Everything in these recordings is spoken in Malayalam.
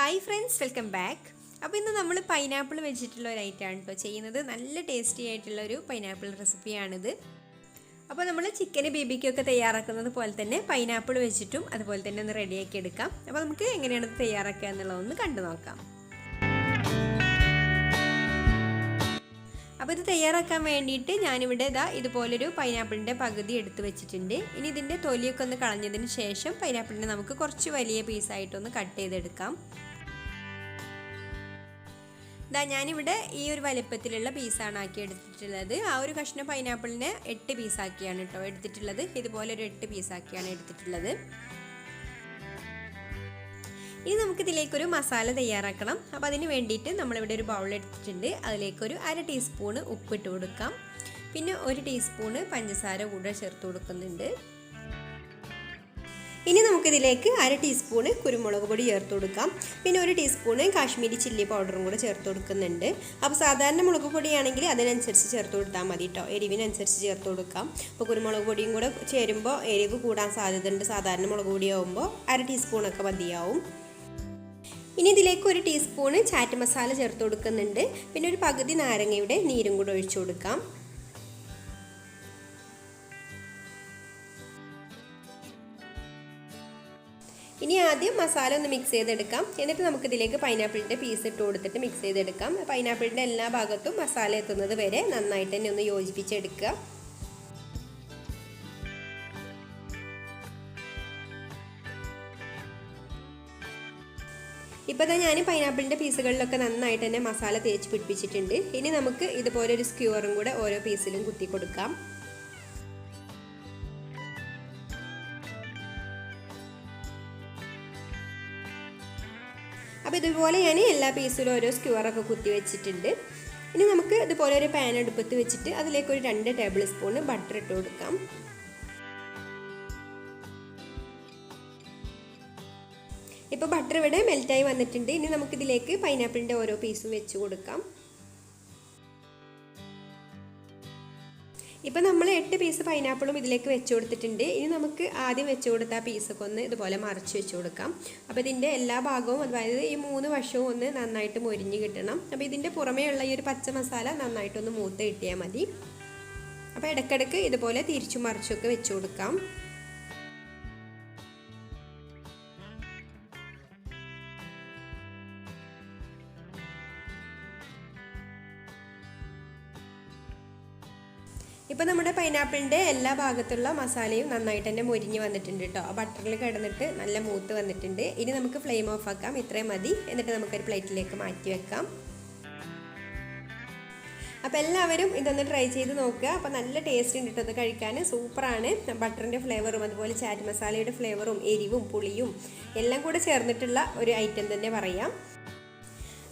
Hi friends, welcome back. അപ്പോൾ ഇന്ന് നമ്മൾ പൈനാപ്പിൾ വെച്ചിട്ടുള്ള ഒരു ഐറ്റമാണ് കേട്ടോ ചെയ്യുന്നത്. നല്ല ടേസ്റ്റി ആയിട്ടുള്ളൊരു പൈനാപ്പിൾ റെസിപ്പിയാണിത്. അപ്പോൾ നമ്മൾ ചിക്കന് BBQ ഒക്കെ തയ്യാറാക്കുന്നത് പോലെ തന്നെ പൈനാപ്പിൾ വെച്ചിട്ടും അതുപോലെ തന്നെ ഒന്ന് റെഡിയാക്കി എടുക്കാം. അപ്പോൾ നമുക്ക് എങ്ങനെയാണ് ഇത് തയ്യാറാക്കുക എന്നുള്ളതൊന്ന് കണ്ടു നോക്കാം. അപ്പോൾ ഇത് തയ്യാറാക്കാൻ വേണ്ടിയിട്ട് ഞാനിവിടെ ഇതുപോലൊരു പൈനാപ്പിളിൻ്റെ പകുതി എടുത്ത് വെച്ചിട്ടുണ്ട്. ഇനി ഇതിൻ്റെ തൊലിയൊക്കെ ഒന്ന് കളഞ്ഞതിന് ശേഷം പൈനാപ്പിളിനെ നമുക്ക് കുറച്ച് വലിയ പീസായിട്ടൊന്ന് കട്ട് ചെയ്തെടുക്കാം. ഞാനിവിടെ ഈ ഒരു വലിപ്പത്തിലുള്ള പീസാണ് ആക്കി എടുത്തിട്ടുള്ളത്. ആ ഒരു കഷ്ണം പൈനാപ്പിളിനെ 8 പീസാക്കിയാണ് കേട്ടോ എടുത്തിട്ടുള്ളത്. ഇതുപോലെ ഒരു 8 പീസാക്കിയാണ് എടുത്തിട്ടുള്ളത്. ഇനി നമുക്കിതിലേക്കൊരു മസാല തയ്യാറാക്കണം. അപ്പോൾ അതിന് വേണ്ടിയിട്ട് നമ്മളിവിടെ ഒരു ബൗൾ എടുത്തിട്ടുണ്ട്. അതിലേക്കൊരു 1/2 ടീസ്പൂണ് ഉപ്പിട്ട് കൊടുക്കാം. പിന്നെ 1 ടീസ്പൂണ് പഞ്ചസാര കൂടെ ചേർത്ത് കൊടുക്കുന്നുണ്ട്. ഇനി നമുക്കിതിലേക്ക് 1/2 ടീസ്പൂണ് കുരുമുളക് പൊടി ചേർത്ത് കൊടുക്കാം. പിന്നെ 1 ടീസ്പൂണ് കാശ്മീരി ചില്ലി പൗഡറും കൂടെ ചേർത്ത് കൊടുക്കുന്നുണ്ട്. അപ്പോൾ സാധാരണ മുളക് പൊടിയാണെങ്കിൽ അതിനനുസരിച്ച് ചേർത്ത് കൊടുത്താൽ മതി കേട്ടോ, എരിവിനനുസരിച്ച് ചേർത്ത് കൊടുക്കാം. അപ്പോൾ കുരുമുളക് പൊടിയും കൂടെ ചേരുമ്പോൾ എരിവ് കൂടാൻ സാധ്യതയുണ്ട്. സാധാരണ മുളക് പൊടിയാവുമ്പോൾ 1/2 ടീസ്പൂണൊക്കെ മതിയാവും. ഇനി ഇതിലേക്ക് 1 ടീസ്പൂണ് ചാറ്റ് മസാല ചേർത്ത് കൊടുക്കുന്നുണ്ട്. പിന്നെ ഒരു പകുതി നാരങ്ങയുടെ നീരും കൂടെ ഒഴിച്ചു കൊടുക്കാം. ഇനി ആദ്യം മസാല ഒന്ന് മിക്സ് ചെയ്തെടുക്കാം. എന്നിട്ട് നമുക്കിതിലേക്ക് പൈനാപ്പിളിൻ്റെ പീസ് ഇട്ട് കൊടുത്തിട്ട് മിക്സ് ചെയ്തെടുക്കാം. പൈനാപ്പിളിൻ്റെ എല്ലാ ഭാഗത്തും മസാല എത്തുന്നത് വരെ നന്നായിട്ട് തന്നെ ഒന്ന് യോജിപ്പിച്ചെടുക്കുക. ഇപ്പോൾ ഞാൻ പൈനാപ്പിളിൻ്റെ പീസുകളിലൊക്കെ നന്നായിട്ട് തന്നെ മസാല തേച്ച് പിടിപ്പിച്ചിട്ടുണ്ട്. ഇനി നമുക്ക് ഇതുപോലെ ഒരു സ്ക്യൂറും കൂടെ ഓരോ പീസിലും കുത്തി കൊടുക്കാം. അപ്പോൾ ഇതുപോലെ ഞാൻ എല്ലാ പീസിലും ഓരോ സ്ക്യൂറൊക്കെ കുത്തി വെച്ചിട്ടുണ്ട്. ഇനി നമുക്ക് ഇതുപോലെ ഒരു പാൻ അടുപ്പത്ത് വെച്ചിട്ട് അതിലേക്ക് ഒരു 2 ടേബിൾ സ്പൂൺ ബട്ടർ ഇട്ട് കൊടുക്കാം. ഇപ്പോൾ ബട്ടർ ഇവിടെ മെൽറ്റായി വന്നിട്ടുണ്ട്. ഇനി നമുക്കിതിലേക്ക് പൈനാപ്പിളിൻ്റെ ഓരോ പീസും വെച്ച് കൊടുക്കാം. ഇപ്പോൾ നമ്മൾ 8 പീസ് പൈനാപ്പിളും ഇതിലേക്ക് വെച്ച് കൊടുത്തിട്ടുണ്ട്. ഇനി നമുക്ക് ആദ്യം വെച്ച് കൊടുത്ത ആ പീസൊക്കെ ഒന്ന് ഇതുപോലെ മറിച്ച് വെച്ച് കൊടുക്കാം. അപ്പോൾ ഇതിൻ്റെ എല്ലാ ഭാഗവും, അതായത് ഈ 3 വശവും ഒന്ന് നന്നായിട്ട് മൊരിഞ്ഞ് കിട്ടണം. അപ്പോൾ ഇതിൻ്റെ പുറമേ ഉള്ള ഈ ഒരു പച്ച മസാല നന്നായിട്ടൊന്ന് മൂത്ത് കിട്ടിയാൽ മതി. അപ്പോൾ ഇടയ്ക്കിടയ്ക്ക് ഇതുപോലെ തിരിച്ചു മറിച്ചൊക്കെ വെച്ച് കൊടുക്കാം. ഇപ്പോൾ നമ്മുടെ പൈനാപ്പിളിൻ്റെ എല്ലാ ഭാഗത്തുള്ള മസാലയും നന്നായിട്ട് തന്നെ മൊരിഞ്ഞ് വന്നിട്ടുണ്ട് കേട്ടോ. ആ ബട്ടറിൽ കിടന്നിട്ട് നല്ല മൂത്ത് വന്നിട്ടുണ്ട്. ഇനി നമുക്ക് ഫ്ലെയിം ഓഫ് ആക്കാം. ഇത്രയും മതി. എന്നിട്ട് നമുക്കൊരു പ്ലേറ്റിലേക്ക് മാറ്റി വെക്കാം. അപ്പോൾ എല്ലാവരും ഇതൊന്ന് ട്രൈ ചെയ്ത് നോക്കുക. അപ്പോൾ നല്ല ടേസ്റ്റ് ഉണ്ട് കേട്ടോ, കഴിക്കാൻ സൂപ്പറാണ്. ബട്ടറിൻ്റെ ഫ്ലേവറും അതുപോലെ ചാറ്റ് മസാലയുടെ ഫ്ലേവറും എരിവും പുളിയും എല്ലാം കൂടെ ചേർന്നിട്ടുള്ള ഒരു ഐറ്റം തന്നെ പറയാം.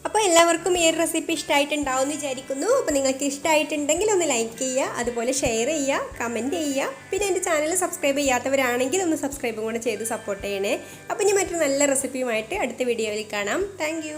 അപ്പോൾ എല്ലാവർക്കും ഈ ഒരു റെസിപ്പി ഇഷ്ടമായിട്ടുണ്ടാവും എന്ന് വിചാരിക്കുന്നു. അപ്പോൾ നിങ്ങൾക്ക് ഇഷ്ടമായിട്ടുണ്ടെങ്കിൽ ഒന്ന് ലൈക്ക് ചെയ്യുക, അതുപോലെ ഷെയർ ചെയ്യുക, കമൻറ്റ് ചെയ്യുക. പിന്നെ എൻ്റെ ചാനൽ സബ്സ്ക്രൈബ് ചെയ്യാത്തവരാണെങ്കിൽ ഒന്ന് സബ്സ്ക്രൈബും കൂടെ ചെയ്ത് സപ്പോർട്ട് ചെയ്യണേ. അപ്പോൾ ഇനി മറ്റൊരു നല്ല റെസിപ്പിയുമായിട്ട് അടുത്ത വീഡിയോയിൽ കാണാം. താങ്ക്